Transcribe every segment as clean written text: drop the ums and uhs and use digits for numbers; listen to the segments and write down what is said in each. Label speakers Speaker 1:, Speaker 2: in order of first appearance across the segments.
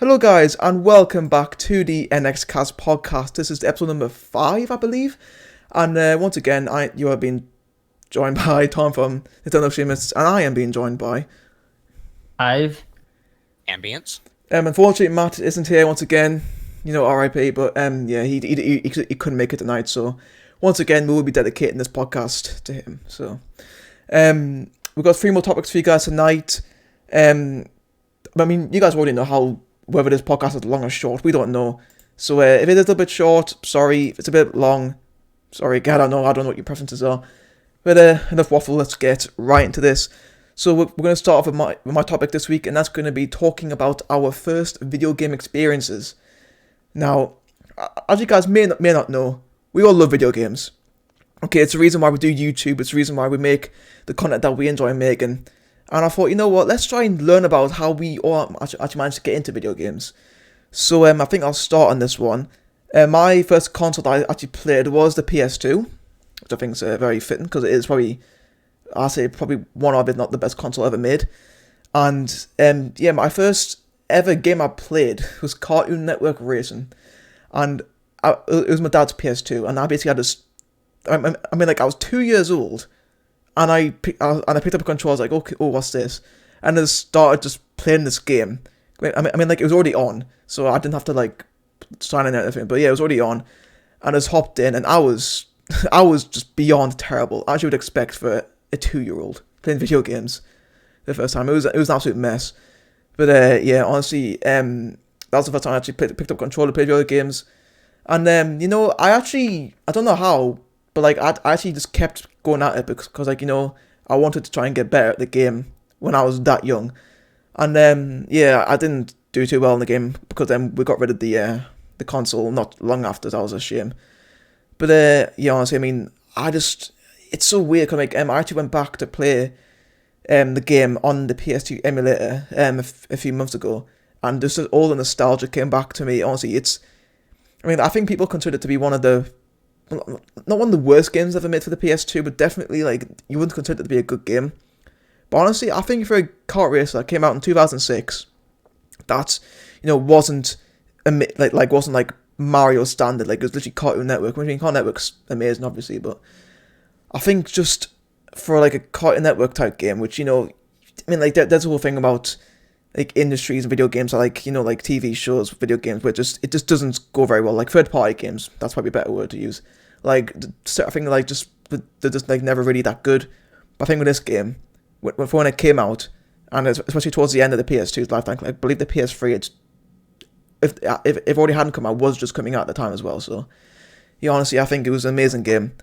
Speaker 1: Hello, guys, and welcome back to the NXcast podcast. This is episode number 5, I believe. And once again, you are being joined by Tom from Nintendo Streamers, and I am being joined by.
Speaker 2: I've
Speaker 3: Ambience.
Speaker 1: Unfortunately, Matt isn't here once again. RIP. But yeah, he couldn't make it tonight. So once again, we will be dedicating this podcast to him. So we've got 3 more topics for you guys tonight. I mean, you guys already know how. Whether this podcast is long or short, we don't know. So if it is a little bit short, sorry. If it's a bit long, sorry. I don't know what your preferences are. But enough waffle. Let's get right into this. So we're going to start off with my topic this week, and that's going to be talking about our first video game experiences. Now, as you guys may not know, we all love video games. Okay, it's the reason why we do YouTube. It's the reason why we make the content that we enjoy making. And I thought, you know what, let's try and learn about how we all actually managed to get into video games. So I think I'll start on this one. My first console that I actually played was the PS2, which I think is very fitting because it is probably, I'll say probably one of, if not the best console ever made. And yeah, my first ever game I played was Cartoon Network Racing. And it was my dad's PS2, and I basically had this, I mean, like, I was 2 years old. And I picked up a controller. I was like, okay, oh, what's this? And I started just playing this game. I mean, like, it was already on, so I didn't have to like sign in or anything. But yeah, it was already on, and I just hopped in, and I was just beyond terrible, as you would expect for a 2-year-old playing video games the first time. It was an absolute mess. But yeah, honestly, that was the first time I actually picked up a controller to play video games. And I don't know how, but like I actually just kept going at it because like, I wanted to try and get better at the game when I was that young. And yeah, I didn't do too well in the game because then we got rid of the console not long after. That was a shame. But yeah, honestly, I mean, it's so weird because like I actually went back to play the game on the PS2 emulator a few months ago, and just all the nostalgia came back to me. Honestly, I think people consider it to be one of the, not one of the worst games ever made for the PS2, but definitely, like, you wouldn't consider it to be a good game. But honestly, I think for a kart racer that came out in 2006, that, wasn't wasn't like Mario standard. Like, it was literally Cartoon Network. I mean, Cartoon Network's amazing, obviously, but I think just for like a Cartoon Network type game, which, I mean, like, there's the whole thing about like industries and video games are like, like TV shows, video games, where it just doesn't go very well. Like third party games, that's probably a better word to use. Like, I think like they're just like never really that good. But I think with this game, when it came out, and especially towards the end of the PS2's lifetime, I believe the PS3, if it already hadn't come out, was just coming out at the time as well. So yeah, honestly, I think it was an amazing game,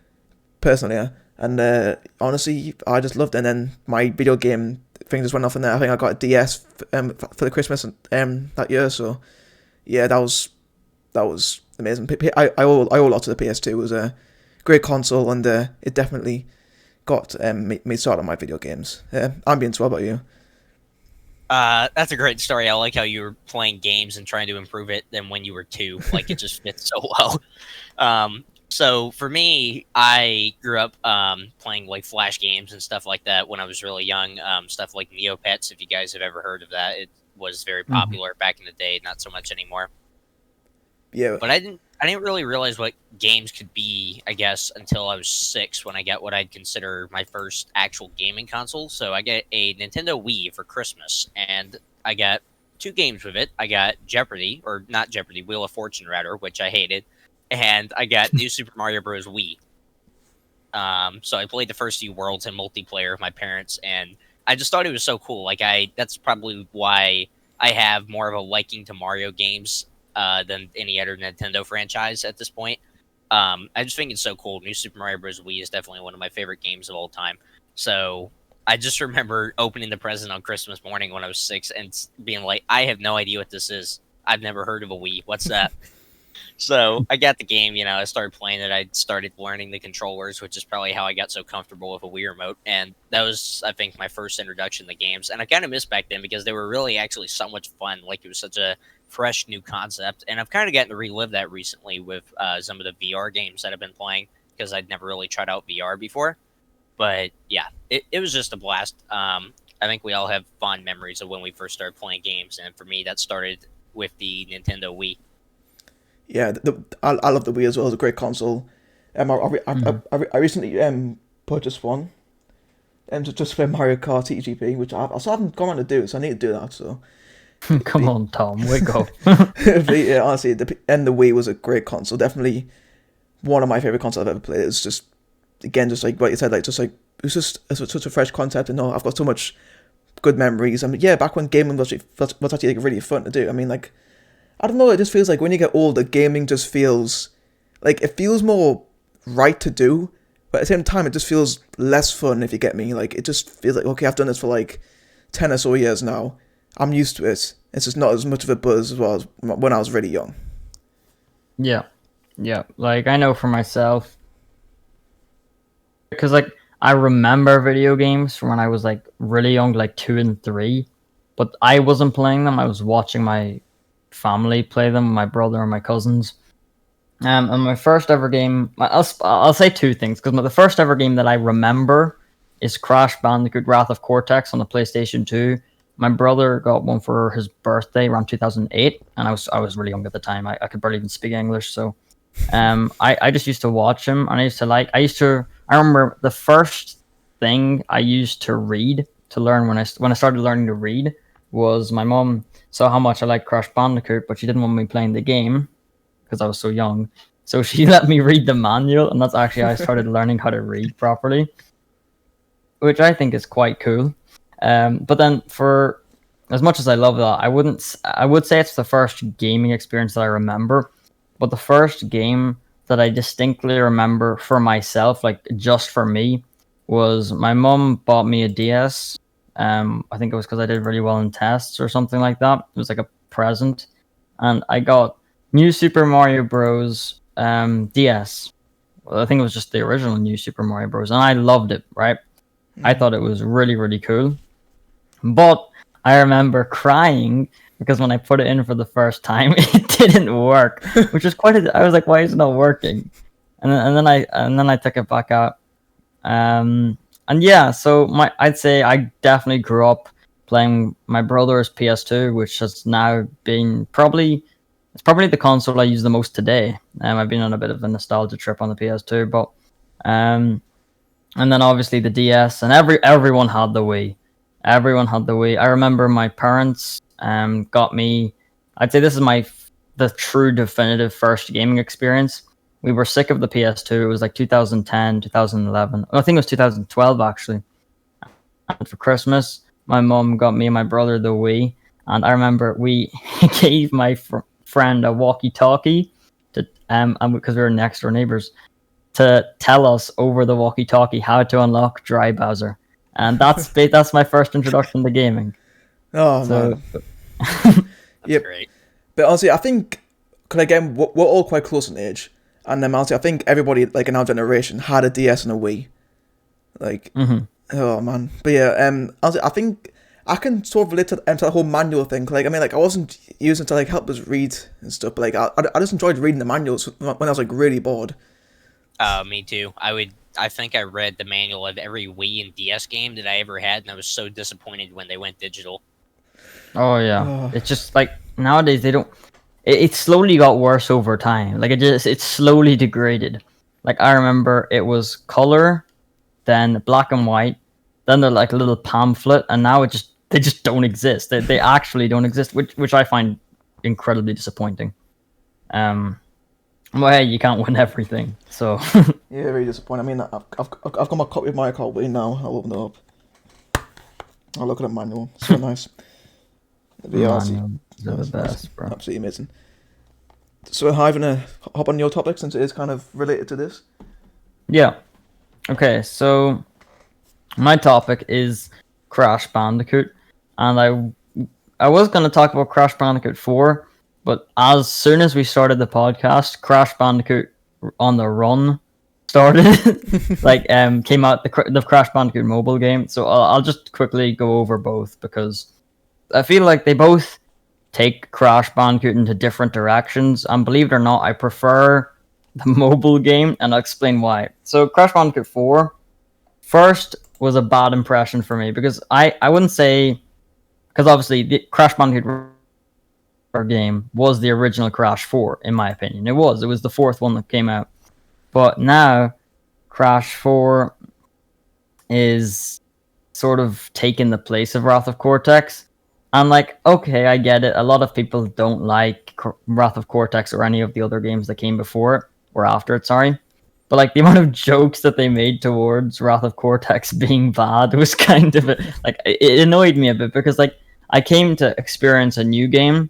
Speaker 1: personally. Yeah. And honestly, I just loved it. And then my video game thing just went off in there. I think I got a DS for the Christmas that year. So yeah, that was amazing. I owe a lot to the PS2. It was a great console, and it definitely got me started on my video games. Ambience, what about you?
Speaker 3: That's a great story. I like how you were playing games and trying to improve it than when you were 2. Like, it just fits so well. So for me, I grew up playing like Flash games and stuff like that when I was really young. Stuff like Neopets, if you guys have ever heard of that. It was very popular back in the day, not so much anymore.
Speaker 1: Yeah.
Speaker 3: But I didn't really realize what games could be, I guess, until I was 6 when I got what I'd consider my first actual gaming console. So I got a Nintendo Wii for Christmas, and I got 2 games with it. I got Jeopardy, or not Jeopardy, Wheel of Fortune rather, which I hated, and I got New Super Mario Bros. Wii. So I played the first few worlds in multiplayer with my parents, and I just thought it was so cool. Like, that's probably why I have more of a liking to Mario games than any other Nintendo franchise at this point. I just think it's so cool. New Super Mario Bros. Wii is definitely one of my favorite games of all time. So I just remember opening the present on Christmas morning when I was 6 and being like, I have no idea what this is. I've never heard of a Wii. What's that? So I got the game, I started playing it. I started learning the controllers, which is probably how I got so comfortable with a Wii remote. And that was, I think, my first introduction to games. And I kind of missed back then because they were really actually so much fun. Like, it was such a fresh new concept. And I've kind of gotten to relive that recently with some of the VR games that I've been playing because I'd never really tried out VR before. But yeah, it was just a blast. I think we all have fond memories of when we first started playing games. And for me, that started with the Nintendo Wii.
Speaker 1: Yeah, I love the Wii as well. It's a great console. I recently purchased one, to just play Mario Kart TGP, which I still haven't gone on to do, so I need to do that. So
Speaker 2: Come on, Tom, wake up.
Speaker 1: but yeah, honestly, the Wii was a great console. Definitely one of my favorite consoles I've ever played. It's just, again, just like what you said, like just like it's just such a fresh concept, and I've got so much good memories. I mean, yeah, back when gaming was actually like really fun to do. I mean, like, I don't know, it just feels like when you get older, gaming just feels like it feels more right to do, but at the same time, it just feels less fun, if you get me. Like, it just feels like, okay, I've done this for like 10 or so years now. I'm used to it. It's just not as much of a buzz as well as when I was really young.
Speaker 2: Yeah. Like, I know for myself, because like I remember video games from when I was like really young, like 2 and 3, but I wasn't playing them. I was watching my family play them, my brother and my cousins. And my first ever game, I'll say 2 things, because the first ever game that I remember is Crash Bandicoot Wrath of Cortex on the PlayStation 2. My brother got one for his birthday around 2008, and I was really young at the time. I could barely even speak English, so I just used to watch him, and I remember the first thing I used to read to learn when I started learning to read was my mom saw how much I liked Crash Bandicoot, but she didn't want me playing the game because I was so young. So she let me read the manual, and that's actually how I started learning how to read properly, which I think is quite cool. But then, for as much as I love that, I would say it's the first gaming experience that I remember, but the first game that I distinctly remember for myself, like just for me, was my mom bought me a DS. I think it was because I did really well in tests or something like that. It was like a present, and I got New Super Mario Bros. DS. Well, I think it was just the original New Super Mario Bros. And I loved it, right? I thought it was really, really cool. But I remember crying because when I put it in for the first time, it didn't work, which was I was like, why is it not working? And then I took it back out. And yeah, so I'd say I definitely grew up playing my brother's PS2, which has now been it's probably the console I use the most today. I've been on a bit of a nostalgia trip on the PS2, but and then obviously the DS, and everyone had the Wii. Everyone had the Wii. I remember my parents got me. I'd say this is the true definitive first gaming experience. We were sick of the PS2. It was like 2010, 2011. I think it was 2012 actually. And for Christmas, my mom got me and my brother the Wii, and I remember we gave my friend a walkie-talkie to and because we were next door neighbors, to tell us over the walkie-talkie how to unlock Dry Bowser, and that's my first introduction to gaming.
Speaker 1: Oh
Speaker 2: So,
Speaker 1: man,
Speaker 3: That's great.
Speaker 1: But honestly, I think, because again, we're all quite close in age, and then honestly, I think everybody like in our generation had a DS and a Wii. Like, oh man, but yeah, honestly, I think I can sort of relate to the whole manual thing. Like, I mean, like I wasn't using it to like help us read and stuff, but like I just enjoyed reading the manuals when I was like really bored.
Speaker 3: Me too. I think I read the manual of every Wii and DS game that I ever had, and I was so disappointed when they went digital.
Speaker 2: oh yeah, it's just like nowadays they don't. It slowly got worse over time. Like it slowly degraded. Like I remember it was color, then black and white, then they're like a little pamphlet, and now they just don't exist. They actually don't exist, which I find incredibly disappointing. Well, hey, you can't win everything, so
Speaker 1: Yeah, very disappointing. I mean, I've got my copy of Mario Kart Wii now. I'll open it up. I'll look at the manual. It's so nice.
Speaker 2: manuals are the best, bro.
Speaker 1: Absolutely amazing. So, how you gonna hop on your topic since it is kind of related to this?
Speaker 2: Yeah. Okay, so my topic is Crash Bandicoot, and I was going to talk about Crash Bandicoot 4, but as soon as we started the podcast, Crash Bandicoot on the Run started. Like came out the Crash Bandicoot mobile game. So I'll just quickly go over both because I feel like they both take Crash Bandicoot into different directions, and believe it or not, I prefer the mobile game, and I'll explain why. So Crash Bandicoot 4 first was a bad impression for me because I wouldn't say, because obviously the Crash Bandicoot game was the original Crash 4, in my opinion. It was the fourth one that came out. But now, Crash 4 is sort of taking the place of Wrath of Cortex. And like, okay, I get it. A lot of people don't like Wrath of Cortex or any of the other games that came before it, or after it, sorry. But like the amount of jokes that they made towards Wrath of Cortex being bad was kind of like it annoyed me a bit, because like I came to experience a new game,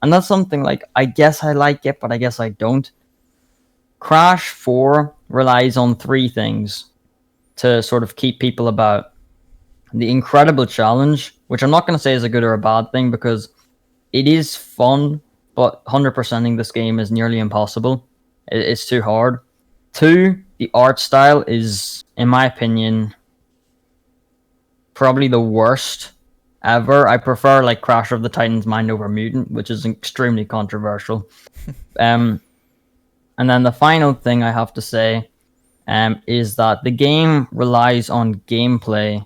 Speaker 2: and that's something like I guess I like it, but I guess I don't. Crash 4 relies on three things to sort of keep people about. The incredible challenge, which I'm not going to say is a good or a bad thing, because it is fun, but 100%ing this game is nearly impossible. It's too hard. 2, the art style is, in my opinion, probably the worst ever. I prefer like Crash of the Titans Mind over Mutant, which is extremely controversial. And then the final thing I have to say is that the game relies on gameplay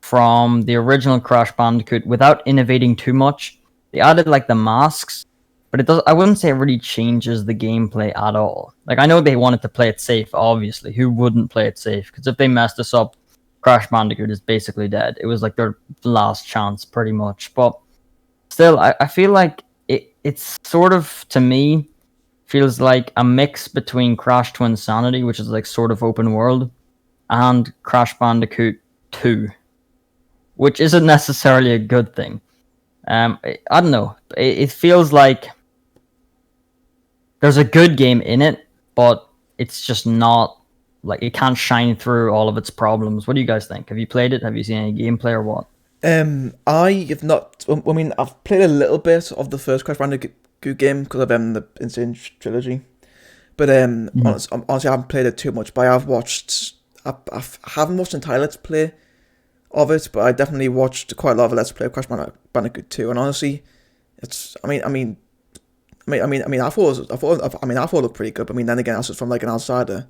Speaker 2: from the original Crash Bandicoot without innovating too much. They added like the masks, but it does. I wouldn't say it really changes the gameplay at all. Like, I know they wanted to play it safe, obviously. Who wouldn't play it safe? Because if they messed this up, Crash Bandicoot is basically dead. It was like their last chance, pretty much. But still, I feel like it's sort of, to me, feels like a mix between Crash to Insanity, which is like sort of open world, and Crash Bandicoot 2, which isn't necessarily a good thing. I don't know. It feels like there's a good game in it, but it's just not, like, it can't shine through all of its problems. What do you guys think? Have you played it? Have you seen any gameplay or what?
Speaker 1: I have not. I mean, I've played a little bit of the first Crash Bandicoot game because of the Insane Trilogy, but honestly, I haven't played it too much. But I have watched. I haven't watched an entire Let's Play of it, but I definitely watched quite a lot of Let's Play of Crash Bandicoot 2, and honestly, it's. I thought it looked pretty good. But I mean, then again, that's just from like an outsider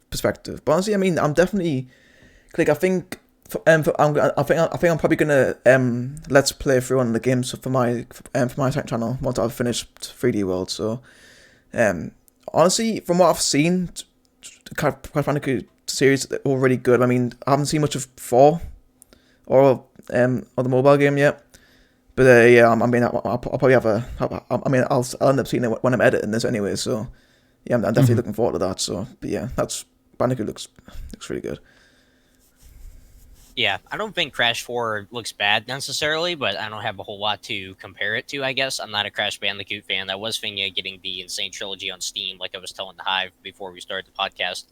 Speaker 1: perspective. But honestly, I mean, I'm definitely like, I think I'm probably gonna let's play through one of the games for my second channel once I've finished 3D World. So honestly, from what I've seen, the Crash Bandicoot series, they're all really good. I mean, I haven't seen much of 4 or the mobile game yet. But yeah, I mean, I'll probably have I'll end up seeing it when I'm editing this anyway. So yeah, I'm definitely looking forward to that. So, but yeah, that's Bandicoot looks really good.
Speaker 3: Yeah, I don't think Crash 4 looks bad necessarily, but I don't have a whole lot to compare it to, I guess. I'm not a Crash Bandicoot fan. I was thinking of getting the Insane Trilogy on Steam, like I was telling the Hive before we started the podcast.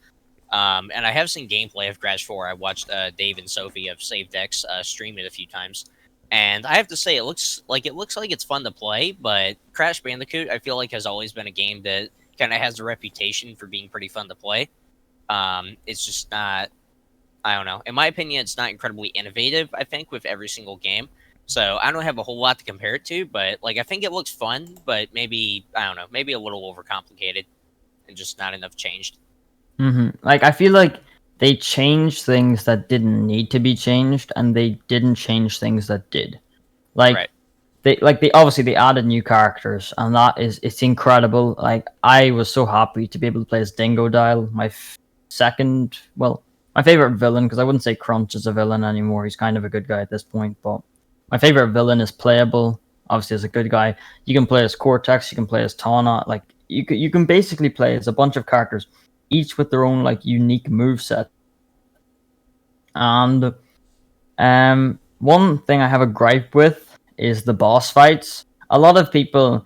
Speaker 3: And I have seen gameplay of Crash 4. I watched Dave and Sophie of Save Decks stream it a few times. And I have to say, it looks like it's fun to play, but Crash Bandicoot, I feel like, has always been a game that kind of has a reputation for being pretty fun to play. It's just not, I don't know. In my opinion, it's not incredibly innovative, I think, with every single game. So I don't have a whole lot to compare it to, but like, I think it looks fun, but maybe, I don't know, maybe a little overcomplicated and just not enough changed.
Speaker 2: Like, I feel like they changed things that didn't need to be changed, and they didn't change things that did. Like,
Speaker 3: Right.
Speaker 2: they obviously they added new characters, and it's incredible. Like, I was so happy to be able to play as Dingodile, my favorite villain, because I wouldn't say Crunch is a villain anymore. He's kind of a good guy at this point, but my favorite villain is playable. Obviously, as a good guy, you can play as Cortex, you can play as Tawna. Like, you can basically play as a bunch of characters, each with their own like unique moveset. And one thing I have a gripe with is the boss fights. A lot of people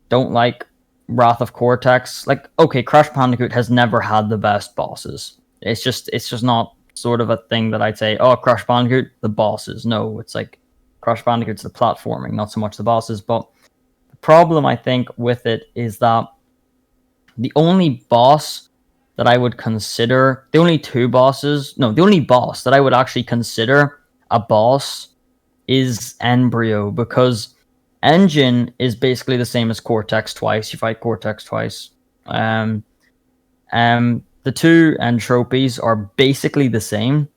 Speaker 2: don't like Wrath of Cortex. Like, okay, Crash Bandicoot has never had the best bosses. It's just not sort of a thing that I'd say, oh, Crash Bandicoot, the bosses. No, it's like Crash Bandicoot's the platforming, not so much the bosses. But the problem, I think, with it is that the only boss that I would consider, the only boss that I would actually consider a boss is Embryo, because Engine is basically the same as Cortex twice. You fight Cortex twice. The two entropies are basically the same.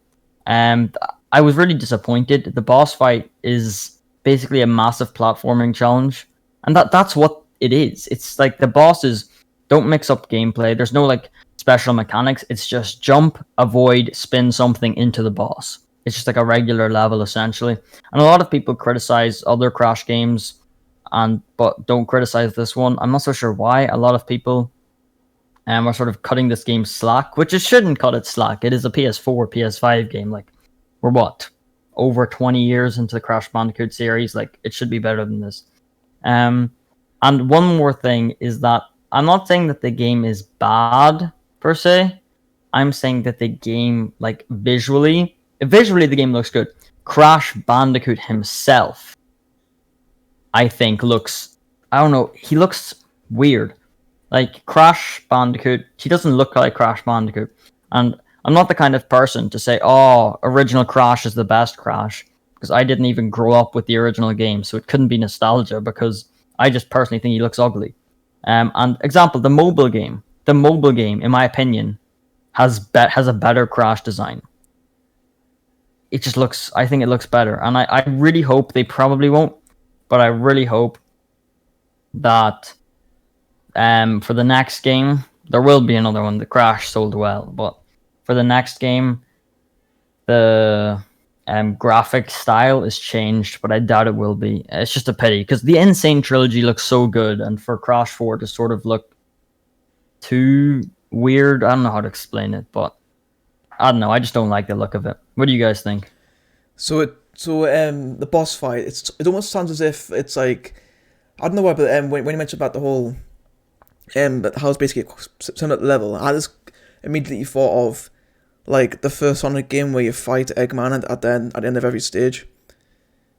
Speaker 2: I was really disappointed. The boss fight is basically a massive platforming challenge, And that's what it is. It's like the bosses don't mix up gameplay. There's no like special mechanics. It's just jump, avoid, spin something into the boss. It's just like a regular level essentially. And a lot of people criticize other Crash games but don't criticize this one. I'm not so sure why. A lot of people are sort of cutting this game slack, which it shouldn't cut it slack. It is a PS4, PS5 game. Like, we're what? Over 20 years into the Crash Bandicoot series. Like, it should be better than this. And one more thing is that I'm not saying that the game is bad, per se. I'm saying that the game, like, visually the game looks good. Crash Bandicoot himself, I think, I don't know, he looks weird. Like, Crash Bandicoot, he doesn't look like Crash Bandicoot. And I'm not the kind of person to say, oh, original Crash is the best Crash, because I didn't even grow up with the original game, so it couldn't be nostalgia, because I just personally think he looks ugly. And example, the mobile game, in my opinion, has a better Crash design. It just looks, I think it looks better. And I really hope, they probably won't, but I really hope that for the next game, there will be another one. The Crash sold well, but for the next game, the graphic style is changed, but I doubt it will be. It's just a pity, because the Insane Trilogy looks so good, and for Crash 4 to sort of look too weird, I don't know how to explain it, but I don't know. I just don't like the look of it. What do you guys think?
Speaker 1: So the boss fight, it almost sounds as if it's like, I don't know why, but when you mentioned about the whole but how it's basically similar level, I just immediately thought of like the first Sonic game where you fight Eggman at the end of every stage.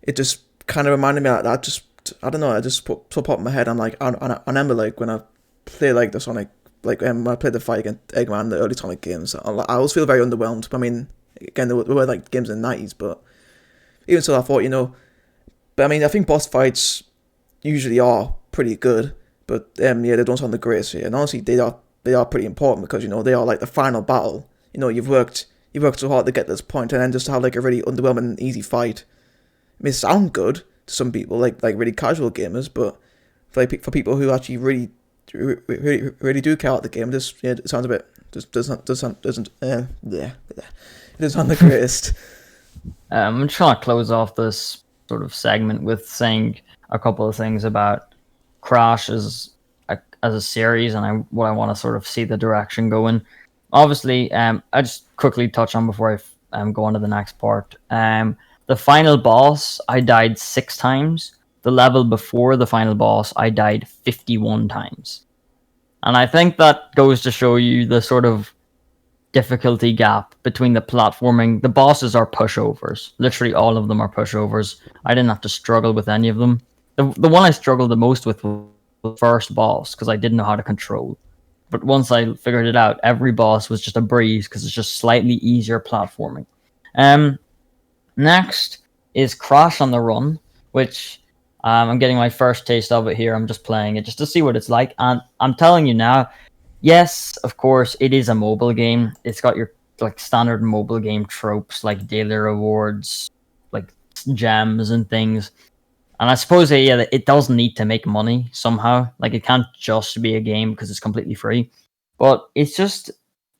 Speaker 1: It just kind of reminded me of that. I don't know. I just popped in my head. I'm like, I remember like when I play like the Sonic, like when I played the fight against Eggman in the early Sonic games. I always feel very underwhelmed. I mean, again, there were like games in the 90s, but even so, I thought, but I mean, I think boss fights usually are pretty good, but yeah, they don't sound the greatest here. And honestly, they are pretty important, because they are like the final battle. You've worked so hard to get to this point, and then just to have like a really underwhelming, easy fight. It may sound good to some people, like really casual gamers, but for people who actually really do care about the game, it sounds a bit doesn't it doesn't sound the greatest.
Speaker 2: I'm trying to close off this sort of segment with saying a couple of things about Crash as a series, and what I want to sort of see the direction going. Obviously, I just quickly touch on before I go on to the next part. The final boss, I died 6 times. The level before the final boss, I died 51 times. And I think that goes to show you the sort of difficulty gap between the platforming. The bosses are pushovers. Literally all of them are pushovers. I didn't have to struggle with any of them. The one I struggled the most with was the first boss, because I didn't know how to control. But once I figured it out, every boss was just a breeze, because it's just slightly easier platforming. Next is Crash on the Run, which I'm getting my first taste of it here. I'm just playing it just to see what it's like. And I'm telling you now, yes, of course, it is a mobile game. It's got your like standard mobile game tropes, like daily rewards, like gems and things. And I suppose, yeah, it does need to make money somehow. Like, it can't just be a game because it's completely free. But it's just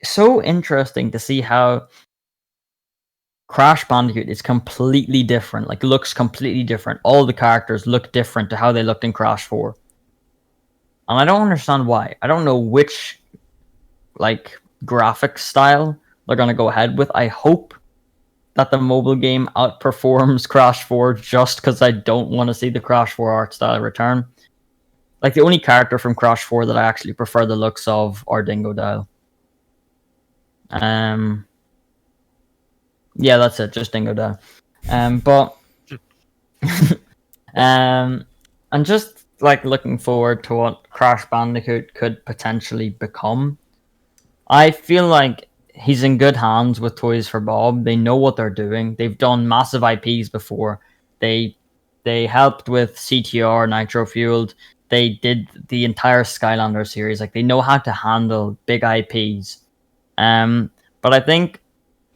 Speaker 2: so interesting to see how Crash Bandicoot is completely different. Like, looks completely different. All the characters look different to how they looked in Crash 4. And I don't understand why. I don't know which, like, graphic style they're going to go ahead with. I hope that the mobile game outperforms Crash 4, just because I don't want to see the Crash 4 art style return. Like, the only character from Crash 4 that I actually prefer the looks of are Dingodile. Yeah, that's it, just Dingodile. But and just like looking forward to what Crash Bandicoot could potentially become. I feel like he's in good hands with Toys for Bob. They know what they're doing. They've done massive IPs before. They helped with CTR, Nitro Fueled. They did the entire Skylander series. Like, they know how to handle big IPs. But I think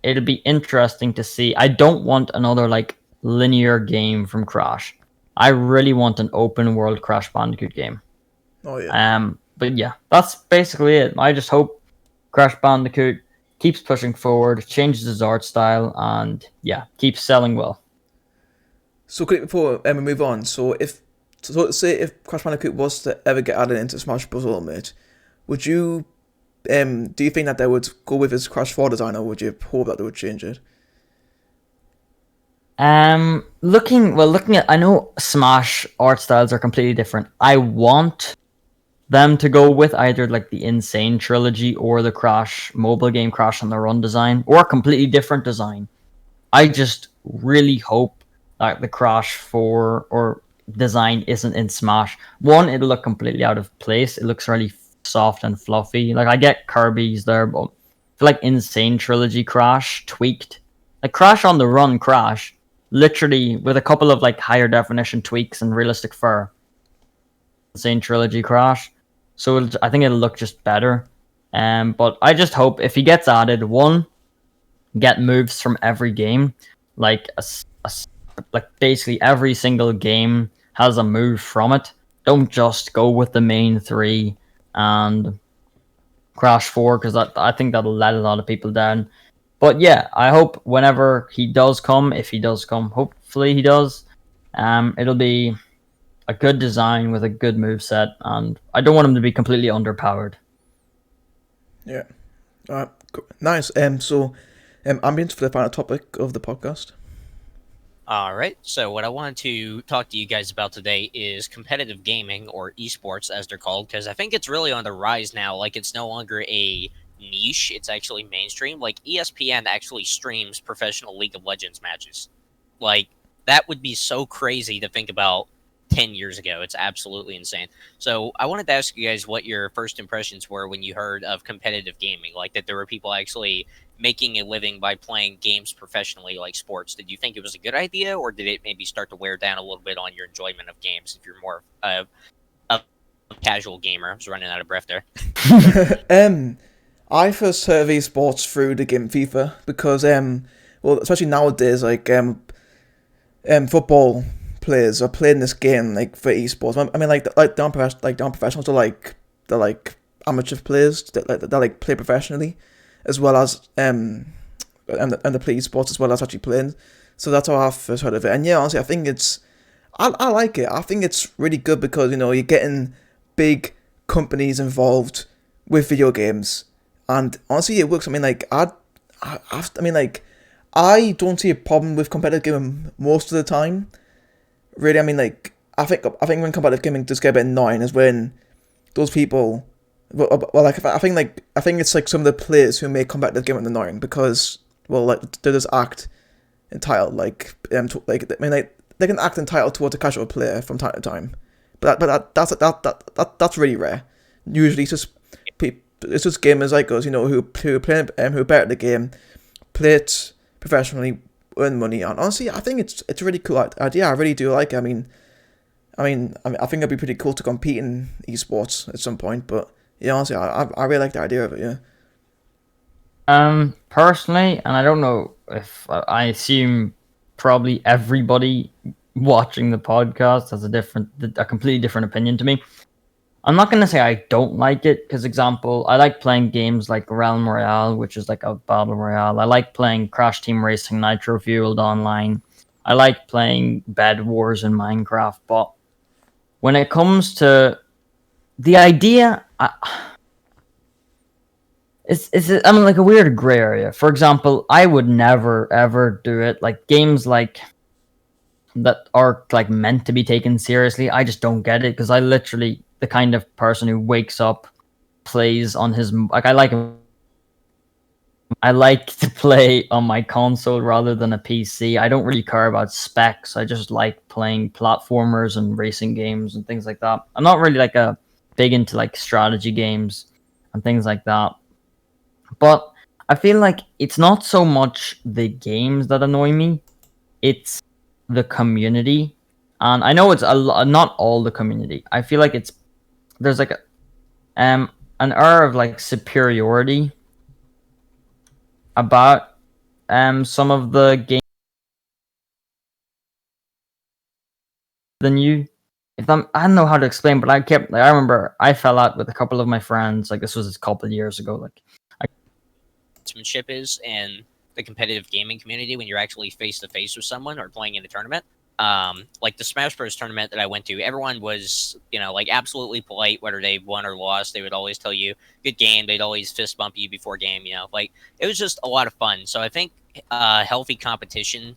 Speaker 2: it'll be interesting to see. I don't want another like linear game from Crash. I really want an open world Crash Bandicoot game.
Speaker 1: Oh yeah.
Speaker 2: But yeah, that's basically it. I just hope Crash Bandicoot keeps pushing forward, changes his art style, and yeah, keeps selling well.
Speaker 1: So quick before we move on, so say if Crash Bandicoot was to ever get added into Smash Bros. Ultimate, would you do you think that they would go with his Crash 4 design, or would you hope that they would change it?
Speaker 2: Looking at, I know Smash art styles are completely different. I want them to go with either like the Insane trilogy or the Crash mobile game Crash on the Run design, or a completely different design. I just really hope that the Crash 4 or design isn't in Smash. One, it'll look completely out of place. It looks really soft and fluffy. Like, I get Kirby's there, but I feel like Insane Trilogy Crash tweaked. Like, Crash on the Run Crash, literally with a couple of like higher definition tweaks and realistic fur. Insane Trilogy Crash. So I think it'll look just better. But I just hope if he gets added, one, get moves from every game, like like basically every single game has a move from it. Don't just go with the main three and Crash 4, because I think that'll let a lot of people down. But yeah, I hope whenever he does come, if he does come, hopefully he does, it'll be a good design with a good move set, and I don't want him to be completely underpowered.
Speaker 1: Yeah. Alright, cool. Nice. Ambience for the final topic of the podcast.
Speaker 3: All right. So, what I wanted to talk to you guys about today is competitive gaming, or esports as they're called, because I think it's really on the rise now. Like, it's no longer a niche, it's actually mainstream. Like, ESPN actually streams professional League of Legends matches. Like, that would be so crazy to think about 10 years ago. It's absolutely insane. So, I wanted to ask you guys what your first impressions were when you heard of competitive gaming, like that there were people actually making a living by playing games professionally like sports. Did you think it was a good idea, or did it maybe start to wear down a little bit on your enjoyment of games if you're more a casual gamer? I was running out of breath there.
Speaker 1: I first heard of esports through the game FIFA because well, especially nowadays, like football players are playing this game like for esports. I mean, like they're professionals. They're like amateur players that like play professionally, as well as and the play esports as well as actually playing. So that's how I first heard of it. And yeah, honestly, I think I like it. I think it's really good because you're getting big companies involved with video games, and honestly, it works. I mean, like I mean, like I don't see a problem with competitive gaming most of the time. Really, I mean, like I think when competitive gaming does get a bit annoying is when those people, well, like I think it's like some of the players who make competitive gaming annoying because, well, like they just act entitled, like like I mean, like they can act entitled towards a casual player from time to time, that's really rare. Usually, it's just gamers like us, who play who are better at the game, play it professionally, earn money, and honestly, I think it's a really cool idea. I really do like it. I think it'd be pretty cool to compete in esports at some point. But yeah, honestly, I really like the idea of it. Yeah.
Speaker 2: Personally, and I don't know if I assume probably everybody watching the podcast has a completely different opinion to me. I'm not gonna say I don't like it, because example, I like playing games like Realm Royale, which is like a battle royale. I like playing Crash Team Racing Nitro Fueled online. I like playing Bed Wars in Minecraft, but when it comes to the idea, it's I mean, like a weird gray area. For example, I would never ever do it. Like games like that are like meant to be taken seriously, I just don't get it, because I literally the kind of person who wakes up, plays on his like I like to play on my console rather than a PC. I don't really care about specs. I just like playing platformers and racing games and things like that. I'm not really like a big into like strategy games and things like that. But I feel like it's not so much the games that annoy me, it's the community. And I know it's not all the community. I feel like there's like an air of like superiority about some of the than you. I don't know how to explain, but I remember I fell out with a couple of my friends. Like this was a couple of years ago. Like
Speaker 3: sportsmanship is in the competitive gaming community when you're actually face to face with someone or playing in a tournament. Like the Smash Bros tournament that I went to, everyone was, like absolutely polite, whether they won or lost. They would always tell you good game. They'd always fist bump you before game. Like it was just a lot of fun. So I think healthy competition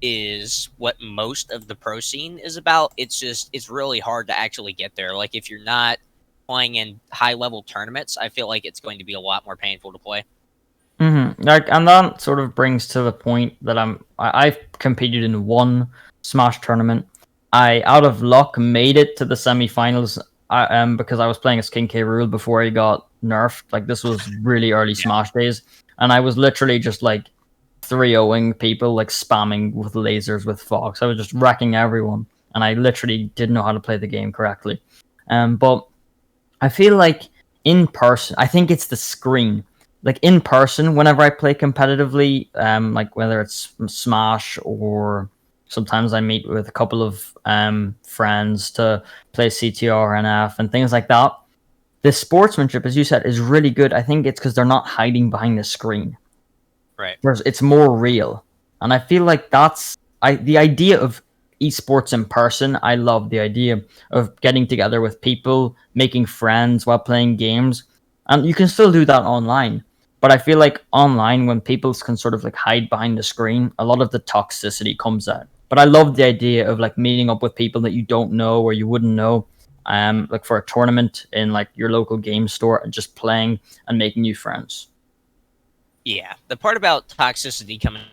Speaker 3: is what most of the pro scene is about. It's really hard to actually get there. Like if you're not playing in high level tournaments, I feel like it's going to be a lot more painful to play.
Speaker 2: Like, and that sort of brings to the point that I've competed in one Smash tournament. I, out of luck, made it to the semifinals. Because I was playing as King K. Rool before he got nerfed. Like this was really early Smash days, and I was literally just like 3-0ing people, like spamming with lasers with Fox. I was just wrecking everyone, and I literally didn't know how to play the game correctly. But I feel like in person, I think it's the screen. Like in person, whenever I play competitively, like whether it's Smash or sometimes I meet with a couple of friends to play CTRNF and things like that. The sportsmanship, as you said, is really good. I think it's because they're not hiding behind the screen.
Speaker 3: Right.
Speaker 2: Whereas it's more real. And I feel like the idea of esports in person. I love the idea of getting together with people, making friends while playing games. And you can still do that online. But I feel like online, when people can sort of like hide behind the screen, a lot of the toxicity comes out. But I love the idea of like meeting up with people that you don't know or you wouldn't know, like for a tournament in like your local game store and just playing and making new friends.
Speaker 3: Yeah, the part about toxicity coming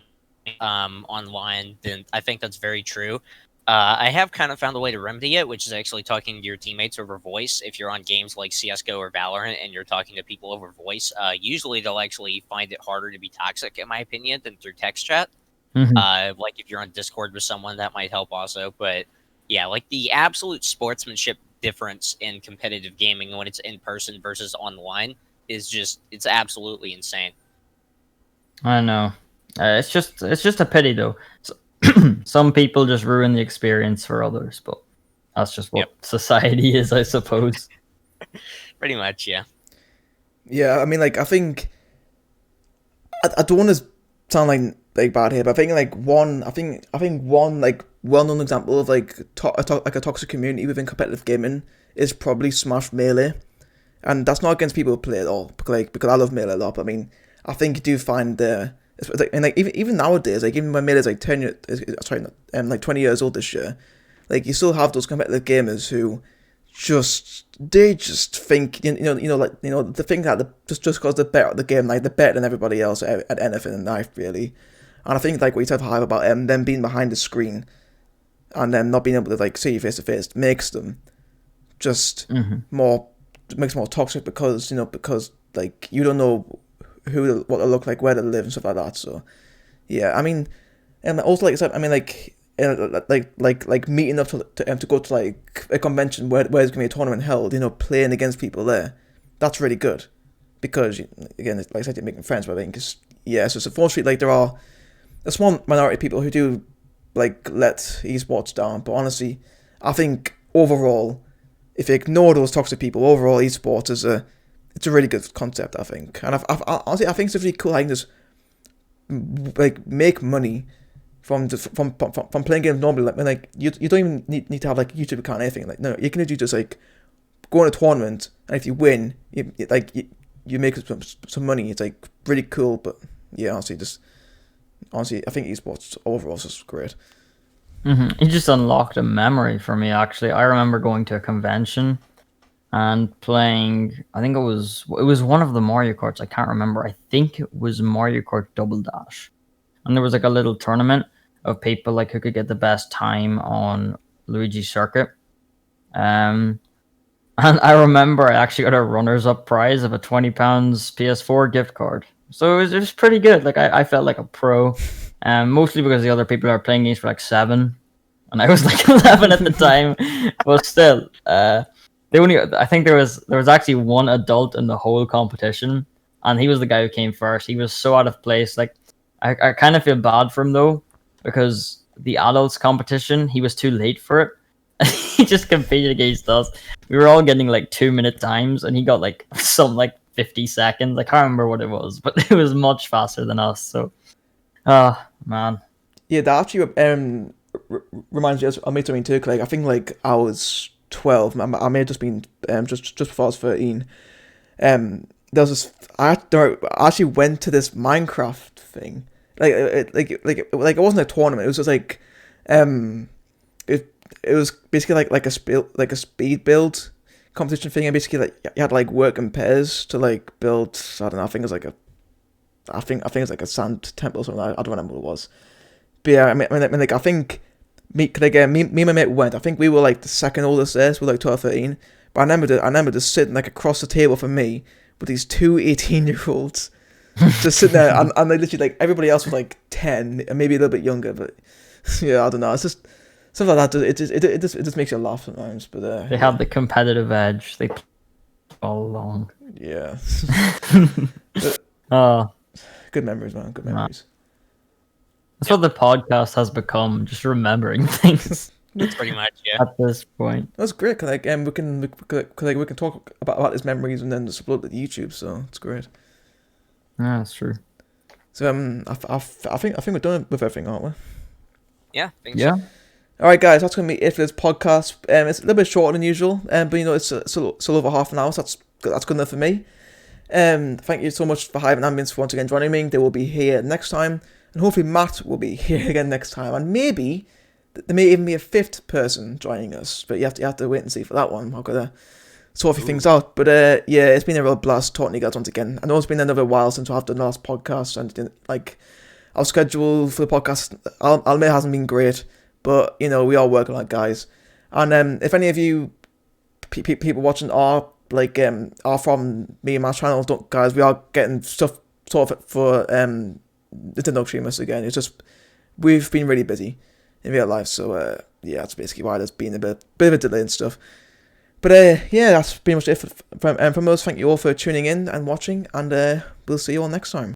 Speaker 3: online, then I think that's very true. I have kind of found a way to remedy it, which is actually talking to your teammates over voice. If you're on games like CSGO or Valorant and you're talking to people over voice, usually they'll actually find it harder to be toxic, in my opinion, than through text chat. Like if you're on Discord with someone, that might help also. But yeah, like the absolute sportsmanship difference in competitive gaming when it's in person versus online is it's absolutely insane.
Speaker 2: I know. It's just a pity though. So, some people just ruin the experience for others, but that's just what society is, I suppose.
Speaker 3: Pretty much, yeah.
Speaker 1: Yeah, I mean, like, I think I don't want to sound like bad here, but I think like one like well-known example of like like a toxic community within competitive gaming is probably Smash Melee, and that's not against people who play it all, because I love Melee a lot. But I mean, I think you do find and like even nowadays, like even when Melee's like 10 years, sorry, like 20 years old this year, like you still have those competitive gamers who they just think they think that just because they're better at the game, like they're better than everybody else at anything in life, really. And I think like what you said Hive about them being behind the screen and then not being able to like see you face to face makes them just more toxic because like you don't know what they look like, where they live, and stuff like that. So yeah, I mean, and also like I said, I mean like meeting up to go to like a convention where there's gonna be a tournament held, playing against people there, that's really good, because again, like I said, you're making friends. But I think so it's unfortunately like there are a small minority of people who do like let esports down. But honestly, I think overall, if you ignore those toxic people, overall esports it's a really good concept, I think. And honestly, I think it's really cool how you can just like make money from playing games normally. Like you don't even need to have like a YouTube account or anything. Like no, you can do just like go in a tournament, and if you win, you make some money. It's like really cool. But yeah, honestly, I think esports overall is just great.
Speaker 2: It just unlocked a memory for me. Actually, I remember going to a convention and playing. I think it was one of the Mario Karts. I can't remember. I think it was Mario Kart Double Dash, and there was like a little tournament of people like who could get the best time on Luigi's Circuit. And I remember I actually got a runners-up prize of a £20 PS4 gift card. So it was pretty good. Like I felt like a pro, mostly because the other people are playing games for like 7, and I was like 11 at the time. But still, I think there was actually one adult in the whole competition, and he was the guy who came first. He was so out of place. Like I kind of feel bad for him though, because the adults competition, he was too late for it. just competed against us. We were all getting like 2-minute times, and he got like some like 50 seconds. I can't remember what it was, but it was much faster than us. So, man.
Speaker 1: Yeah, that actually reminds me of me doing too. Like I think like I was 12. I may have just been just before I was 13. There was this. I actually went to this Minecraft thing. Like it wasn't a tournament. It was just like it was basically like a speed build competition thing, and basically like you had to like work in pairs to like build. I don't know. I think it was like I think it's like a sand temple or something. I don't remember what it was. But yeah, I mean, like I think me and my mate went. I think we were like the second oldest there, so we were like 12, 13. But I remember just sitting like across the table from me with these two 18-year-olds just sitting there, and they literally like everybody else was like 10 and maybe a little bit younger. But yeah, I don't know. It's just something like that. It just makes you laugh sometimes. But
Speaker 2: they have the competitive edge. They play all along.
Speaker 1: Yeah. Good memories, man. Good memories.
Speaker 2: That's what the podcast has become. Just remembering things.
Speaker 3: That's pretty much, yeah.
Speaker 2: At this point,
Speaker 1: that's great. Cause, like, we can talk about his memories and then just upload it to YouTube. So it's great.
Speaker 2: Yeah, that's true.
Speaker 1: So I think we're done with everything, aren't we?
Speaker 3: Yeah. I think
Speaker 2: Yeah.
Speaker 3: So.
Speaker 1: All right, guys. That's gonna be it for this podcast. It's a little bit shorter than usual. But you know, it's over half an hour. So that's good enough for me. Thank you so much for Hive and Ambience for once again joining me. They will be here next time, and hopefully Matt will be here again next time, and maybe there may even be a fifth person joining us. But you have to wait and see for that one. I've got to sort a few things out. But yeah, it's been a real blast talking to you guys once again. I know it's been another while since I've done the last podcast, and like our schedule for the podcast, I'll admit, hasn't been great. But you know, we are working on it, guys. And if any of you people watching are from me and my channel, guys, we are getting stuff sort of for Nintendo streamers again. It's just we've been really busy in real life, so yeah, that's basically why there's been a bit of a delay and stuff. But yeah, that's pretty much it from us. Thank you all for tuning in and watching, and we'll see you all next time.